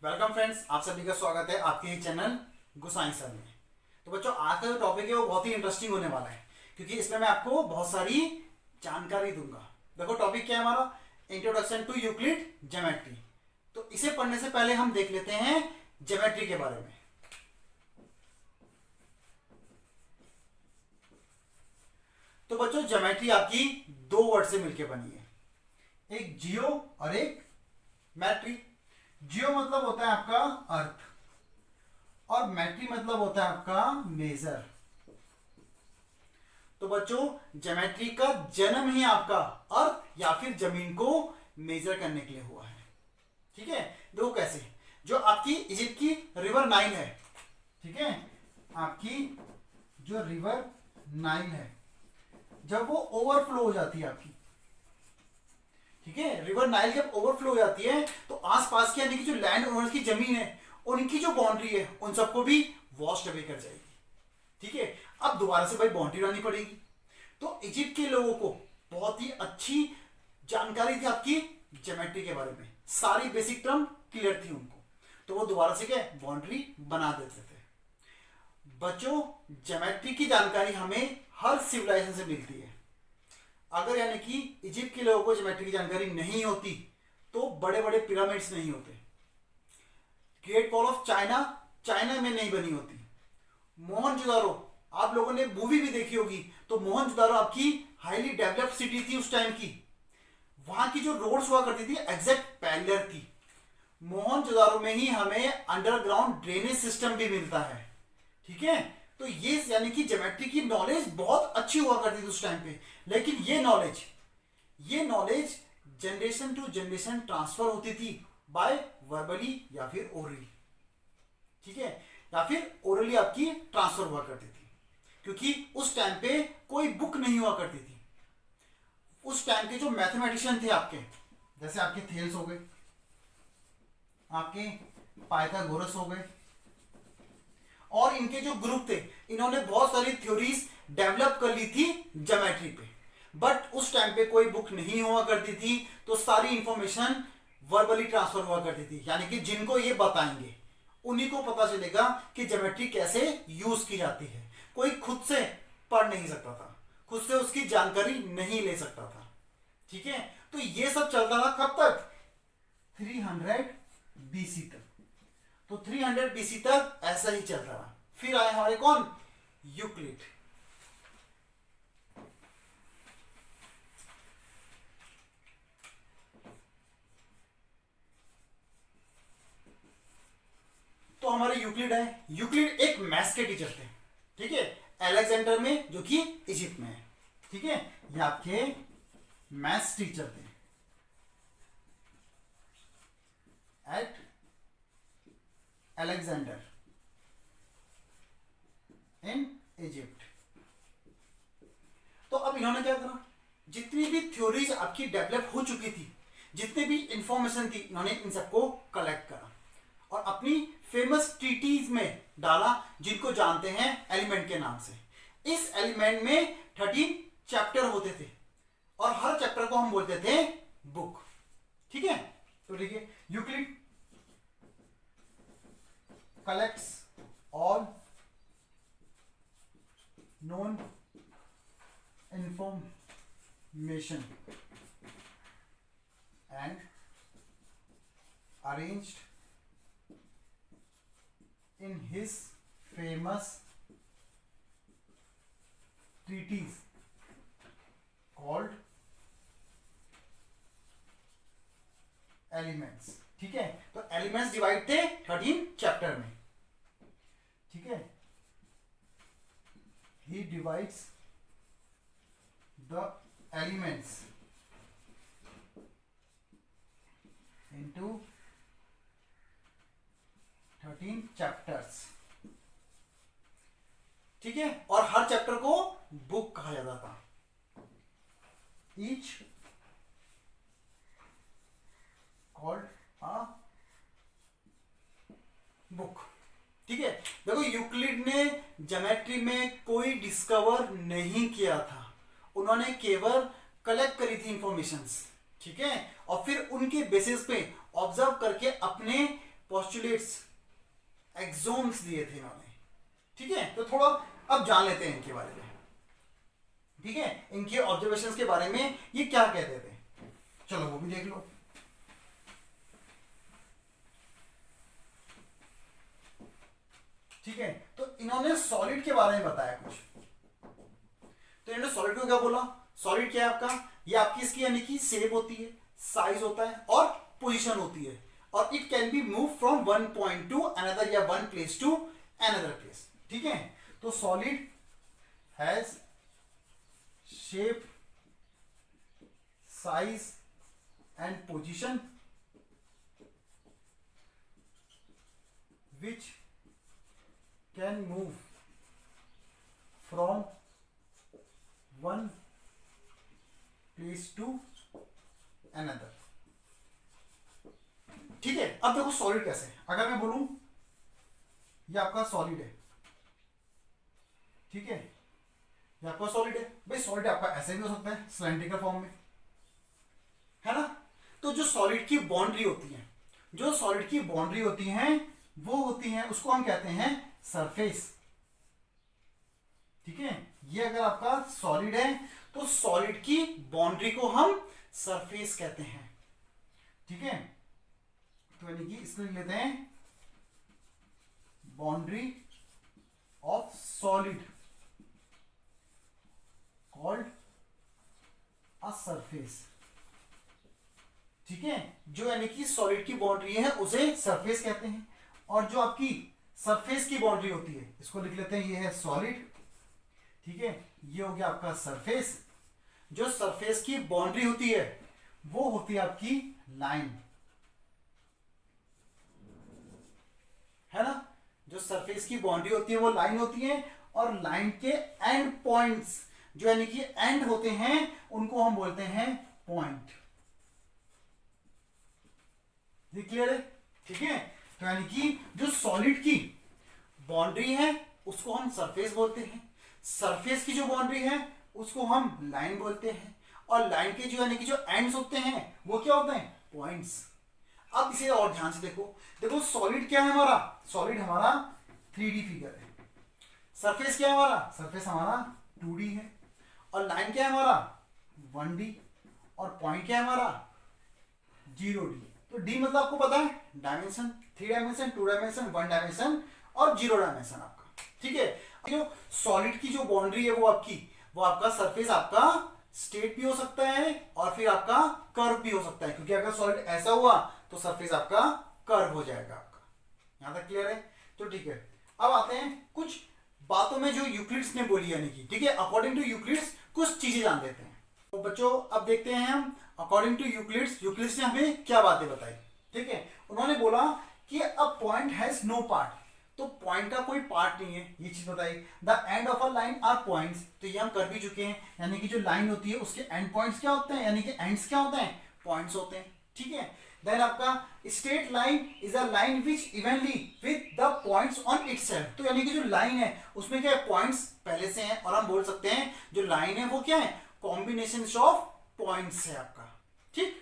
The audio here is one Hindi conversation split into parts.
वेलकम फ्रेंड्स, आप सभी का स्वागत है आपके ही चैनल गुसाई सर में। तो बच्चों, आज का जो टॉपिक है वो बहुत ही इंटरेस्टिंग होने वाला है, क्योंकि इसमें मैं आपको बहुत सारी जानकारी दूंगा। देखो, टॉपिक क्या है हमारा? Introduction to Euclid geometry. तो इसे पढ़ने से पहले हम देख लेते हैं ज्योमेट्री के बारे में। तो बच्चों, ज्योमेट्री आपकी दो वर्ड से मिलकर बनी है, एक जियो और एक मैट्री। जियो मतलब होता है आपका अर्थ, और मैट्री मतलब होता है आपका मेजर। तो बच्चों, ज्योमेट्री का जन्म ही आपका अर्थ या फिर जमीन को मेजर करने के लिए हुआ है। ठीक है, देखो कैसे। जो आपकी इजिप्ट की रिवर नाइल है, ठीक है, आपकी जो रिवर नाइल है, जब वो ओवरफ्लो हो जाती है आपकी, ठीक है, रिवर नाइल जब ओवरफ्लो हो जाती है तो आसपास की यानी कि जो लैंड ओनर्स की जमीन है, उनकी जो बाउंड्री है, उन सबको भी वॉश्ड अवे कर जाएगी। ठीक है, अब दोबारा से भाई बाउंड्री लानी पड़ेगी। तो इजिप्ट के लोगों को बहुत ही अच्छी जानकारी थी आपकी ज्योमेट्री के बारे में, सारी बेसिक टर्म क्लियर थी उनको, तो वो दोबारा से क्या बाउंड्री बना देते थे। बच्चों, ज्योमेट्री की जानकारी हमें हर सिविलाइजेशन से मिलती है। अगर यानी कि इजिप्ट के लोगों को ज्योमेट्री की जानकारी नहीं होती तो बड़े बड़े पिरामिड्स नहीं होते, great wall of China China में नहीं बनी होती, मोहनजोदारो, आप लोगों ने मूवी भी देखी होगी, तो मोहनजोदारो आपकी हाईली डेवलप्ड सिटी थी उस टाइम की। वहां की जो रोड्स हुआ करती थी एग्जैक्ट पैरेलल थी। मोहनजोदारो में ही हमें अंडरग्राउंड ड्रेनेज सिस्टम भी मिलता है। ठीक है, तो ये यानी कि ज्योमेट्री की नॉलेज बहुत अच्छी हुआ करती थी उस टाइम पे। लेकिन ये knowledge generation to generation transfer होती थी बाय वर्बली या फिर ओरली। ठीक है, या फिर ओरली आपकी ट्रांसफर हुआ करती थी, क्योंकि उस टाइम पे कोई बुक नहीं हुआ करती थी। उस टाइम के जो मैथमेटिशियन थे आपके, जैसे आपके थेल्स हो गए, आपके पाइथागोरस हो गए, और इनके जो ग्रुप थे, इन्होंने बहुत सारी थ्योरीज डेवलप कर ली थी ज्योमेट्री पे। बट उस टाइम पे कोई बुक नहीं हुआ करती थी, तो सारी इंफॉर्मेशन वर्बली ट्रांसफर हुआ करती थी, यानी कि जिनको ये बताएंगे उन्हीं को पता चलेगा कि ज्योमेट्री कैसे यूज की जाती है। कोई खुद से पढ़ नहीं सकता था, खुद से उसकी जानकारी नहीं ले सकता था। ठीक है, तो ये सब चलता था कब तक? 300 बीसी तक। तो 300 बीसी तक ऐसा ही चलता रहा। फिर आए हमारे कौन? यूक्लिड। तो हमारे यूक्लिड है, यूक्लिड एक मैथ्स के टीचर थे। ठीक है, अलेक्जेंडर में, जो कि इजिप्ट में है। ठीक है, ये आपके मैथ्स टीचर थे एट अलेक्जेंडर इन इजिप्ट। तो अब इन्होंने क्या करा, जितनी भी थ्योरीज आपकी डेवलप हो चुकी थी, जितनी भी इंफॉर्मेशन थी, इन्होंने इन सबको कलेक्ट करा और अपनी फेमस ट्रीटीज में डाला, जिनको जानते हैं एलिमेंट के नाम से। इस एलिमेंट में 13 चैप्टर होते थे और हर चैप्टर को हम बोलते थे बुक। ठीक है, तो देखिए, Euclid collects all known information and arranged in his famous treatise called elements. ठीक है, तो एलिमेंट्स डिवाइड थे 13 चैप्टर में। ठीक है, he divides the elements into 13 chapters. ठीक है, और हर चैप्टर को बुक कहा जाता था। Each called a book. ठीक है, देखो, यूक्लिड ने ज्योमेट्री में कोई डिस्कवर नहीं किया था, उन्होंने केवल कलेक्ट करी थी इंफॉर्मेशंस। ठीक है, और फिर उनके बेसिस पे ऑब्जर्व करके अपने पोस्टुलेट्स, एक्सोम्स दिए थे इन्होंने। ठीक है, तो थोड़ा अब जान लेते हैं इनके बारे में। ठीक है, इनके ऑब्जर्वेशंस के बारे में ये क्या कहते थे, चलो वो भी देख लो। ठीक है, तो इन्होंने सॉलिड के बारे में बताया कुछ। तो इन्होंने सॉलिड को क्या बोला, सॉलिड क्या है आपका, ये आपकी इसकी यानी कि शेप होती है, साइज होता है और पोजीशन होती है, और it can be move from one point to another या one place to another place. ठीक है, तो solid has shape, size and position which can move from one place to another। ठीक है, अब देखो सॉलिड कैसे है। अगर मैं बोलूं ये आपका सॉलिड है, ठीक है, ये आपका सॉलिड है, भाई सॉलिड आपका ऐसे भी हो सकता है सिलेंड्रिकल फॉर्म में, है ना। तो जो सॉलिड की बाउंड्री होती है, जो सॉलिड की बाउंड्री होती है वो होती है, उसको हम कहते हैं सरफेस। ठीक है, ये अगर आपका सॉलिड है तो सॉलिड की बाउंड्री को हम सरफेस कहते हैं। ठीक है, तो यानी कि इसको लिख लेते हैं boundary of solid called a surface. ठीक है, जो यानी कि सॉलिड की बाउंड्री है उसे सरफेस कहते हैं, और जो आपकी सरफेस की बाउंड्री होती है इसको लिख लेते हैं, ये है सॉलिड। ठीक है, ये हो गया आपका सरफेस। जो सरफेस की बाउंड्री होती है वो होती है आपकी लाइन, है ना। जो सरफेस की बाउंड्री होती है वो लाइन होती है, और लाइन के एंड पॉइंट्स जो यानी कि एंड होते हैं उनको हम बोलते हैं पॉइंट। ये क्लियर है। ठीक है, तो यानी कि जो सॉलिड की बाउंड्री है उसको हम सरफेस बोलते हैं, सरफेस की जो बाउंड्री है उसको हम लाइन बोलते हैं, और लाइन के जो यानी कि जो एंड्स होते हैं वो क्या होते हैं, पॉइंट्स। अब इसे और ध्यान से देखो, देखो सॉलिड क्या है हमारा, सॉलिड हमारा 3D फिगर है, सरफेस क्या है हमारा, सरफेस हमारा 2D है, और लाइन क्या है हमारा 1D, और पॉइंट क्या है हमारा 0D। तो डी मतलब आपको पता है डायमेंशन, 3 डायमेंशन, 2 डायमेंशन, 1 डायमेंशन और 0 डायमेंशन आपका। ठीक है, जो सॉलिड की जो बाउंड्री है वो आपका सरफेस आपका स्ट्रेट भी हो सकता है और फिर आपका कर्व भी हो सकता है, क्योंकि अगर सॉलिड ऐसा हुआ तो सरफेस आपका कर्व हो जाएगा आपका। यहां तक क्लियर है। तो ठीक है, अब आते हैं कुछ बातों में जो यूक्लिड्स ने बोली यानी कि, ठीक है, अकॉर्डिंग टू यूक्लिड्स कुछ चीजें जान लेते हैं। तो बच्चों अब देखते हैं हम अकॉर्डिंग टू यूक्लिड्स, यूक्लिड्स ने हमें क्या बातें बताई। ठीक है, उन्होंने बोला कि a point has no part, तो पॉइंट का कोई पार्ट नहीं है, ये चीज बताई। The end of a line are points, तो ये हम कर भी चुके हैं, यानी कि जो लाइन होती है उसके एंड पॉइंट्स क्या होते हैं, यानी कि एंड्स क्या होते हैं, पॉइंट्स होते हैं। ठीक है, देन आपका straight line is a line which evenly with the points on itself, तो यानी कि जो लाइन है उसमें क्या है, पॉइंट्स पहले से हैं, और हम बोल सकते हैं जो लाइन है वो क्या है, कॉम्बिनेशन ऑफ पॉइंट्स है आपका। ठीक,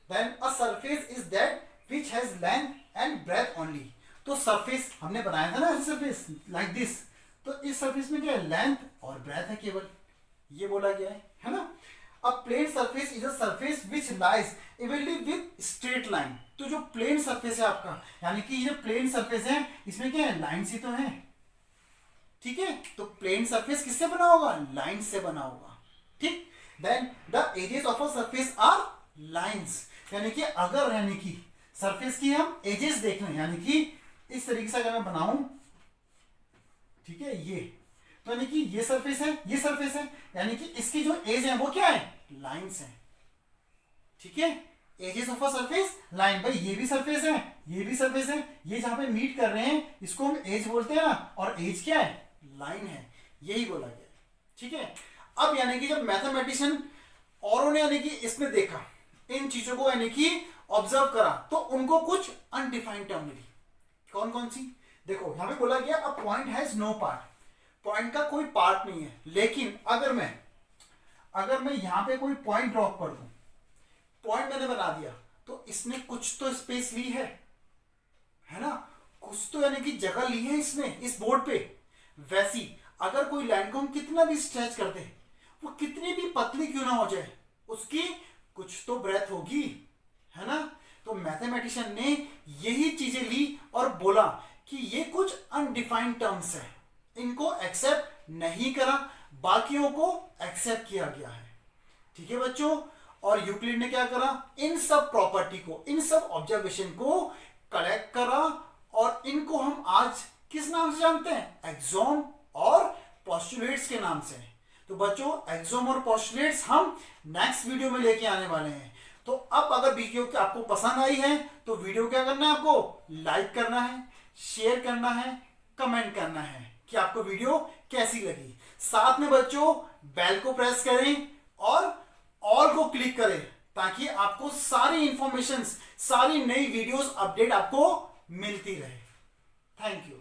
then a surface is that which has length and breadth only, तो सरफेस हमने बनाया था ना सरफेस लाइक दिस, तो इस सरफेस में क्या है, लेंथ और ब्रेथ है केवल, ये बोला गया है ना। A plane surface is a surface which lies evenly with straight line, तो जो प्लेन सरफेस है आपका, यानी कि ये प्लेन सरफेस है इसमें क्या है, लाइन ही तो है। ठीक है, तो प्लेन सरफेस किससे बना होगा, लाइन से बना होगा। ठीक, then the edges of a surface are lines, यानी कि अगर यानी कि सरफेस की हम एजेस देख लें, यानी कि इस तरीके से अगर मैं बनाऊं, ठीक है, ये तो यानी कि ये सरफेस है, ये सरफेस है, यानी कि इसकी जो एज है वो क्या है, लाइंस है। ठीक है, edges of a surface line, भाई ये भी सरफेस है, ये भी सरफेस है, ये जहां पे मीट कर रहे हैं इसको हम एज बोलते हैं ना, और एज क्या है, लाइन है, यही बोला गया। ठीक है, अब यानी कि जब मैथमेटिशियन औरों ने यानी कि इसमें देखा, इन चीजों को यानी कि ऑब्जर्व करा, तो उनको कुछ अनडिफाइंड टर्म मिली। कौन कौन सी, देखो यहां पे बोला गया a point has no part, point का कोई पार्ट नहीं है, लेकिन अगर मैं यहां पे कोई पॉइंट ड्रॉप कर दूं, पॉइंट मैंने बना दिया, तो इसने कुछ तो स्पेस ली है ना। कुछ तो यानी कि जगह ली है इसने इस बोर्ड पे। वैसी अगर कोई लाइन को हम कितना भी स्ट्रेच कर दे, वो कितनी भी पतली क्यों ना हो जाए, उसकी कुछ तो ब्रेथ होगी, है ना। तो मैथमेटिशियन ने यही चीजें ली और बोला कि ये कुछ अनडिफाइंड टर्म्स है, इनको एक्सेप्ट नहीं करा, बाकियों को एक्सेप्ट किया गया है। ठीक है बच्चों, और यूक्लिड ने क्या करा, इन सब प्रॉपर्टी को, इन सब ऑब्जर्वेशन को कलेक्ट करा और इनको हम आज किस नाम से जानते हैं, एक्सोम और पोस्टुलेट्स के नाम से। तो बच्चों एक्सोम और पोस्टुलेट्स हम नेक्स्ट वीडियो में लेके आने वाले हैं। तो अब अगर वीडियो आपको पसंद आई है तो वीडियो क्या करना है, आपको लाइक करना है, शेयर करना है, कमेंट करना है कि आपको वीडियो कैसी लगी। साथ में बच्चों बेल को प्रेस करें और ऑल को क्लिक करें ताकि आपको सारी इंफॉर्मेशन, सारी नई वीडियोस अपडेट आपको मिलती रहे। Thank you.